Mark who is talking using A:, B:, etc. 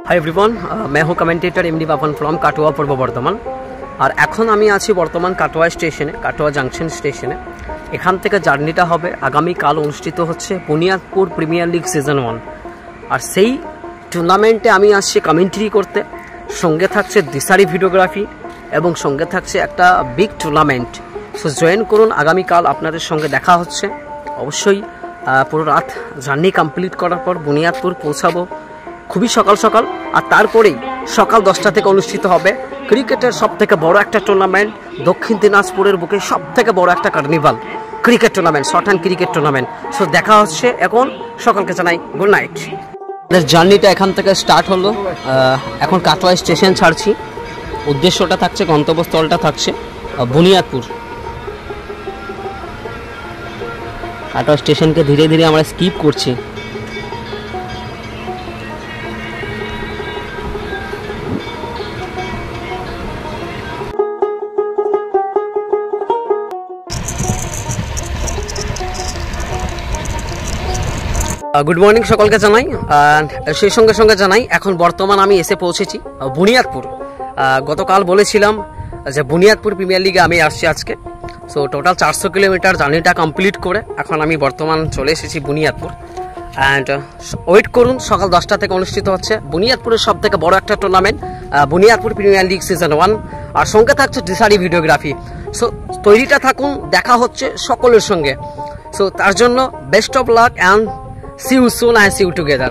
A: Hi everyone, मैं हूं commentator MD पापन फ्रॉम काटोয়া पूर्व बर्धमान। और এখন আমি আছি বর্তমান কাটোয়া স্টেশনে, কাটোয়া জাংশন স্টেশনে। এখান থেকে জার্নিটা হবে আগামীকাল অনুষ্ঠিত হচ্ছে বুনিয়াদপুর প্রিমিয়ার লিগ সিজন 1। আর সেই টুর্নামেন্টে আমি আসছি কমেন্ট্রি করতে। সঙ্গে থাকছে দিশারি ভিডিওগ্রাফি এবং সঙ্গে থাকছে একটা বিগ টুর্নামেন্ট। সো জয়েন করুন, আগামীকাল আপনাদের সঙ্গে দেখা হচ্ছে। অবশ্যই পুরো রাত জার্নি কমপ্লিট করার পর বুনিয়াদপুর পৌঁছাবো খুবই সকাল সকাল। আর তারপরেই সকাল 10টা থেকে অনুষ্ঠিত হবে ক্রিকেটের সবথেকে বড় একটা টুর্নামেন্ট, দক্ষিণ দিনাজপুরের বুকে সবথেকে বড় একটা carnival cricket tournament, short hand cricket tournament. So দেখা হচ্ছে এখন। সকালকে জানাই গুড নাইট। আমাদের জার্নিটা এখান থেকে স্টার্ট হলো। এখন কাটোয়া স্টেশন ছাড়ছি। উদ্দেশ্যটা থাকছে, গন্তব্যস্থলটা থাকছে বুনিয়াদপুর। কাটোয়া স্টেশনকে ধীরে ধীরে আমরা স্কিপ করছি। গুড মর্নিং সকলকে জানাই। সেই সঙ্গে সঙ্গে জানাই এখন বর্তমান আমি এসে পৌঁছেছি বুনিয়াদপুর। গতকাল বলেছিলাম যে বুনিয়াদপুর প্রিমিয়ার লিগে আমি আসছি আজকে। সো টোটাল 400 কিলোমিটার জার্নিটা কমপ্লিট করে এখন আমি বর্তমান চলে এসেছি বুনিয়াদপুর। অ্যান্ড ওয়েট করুন, সকাল 10টা থেকে অনুষ্ঠিত হচ্ছে বুনিয়াদপুরের সব থেকে বড় একটা tournament, Buniadpur premier league season 1। আর সঙ্গে থাকছে দিশারি ভিডিওগ্রাফি। সো তৈরিটা থাকুন, দেখা হচ্ছে সকলের সঙ্গে। সো তার জন্য best of luck and see you soon and see you together.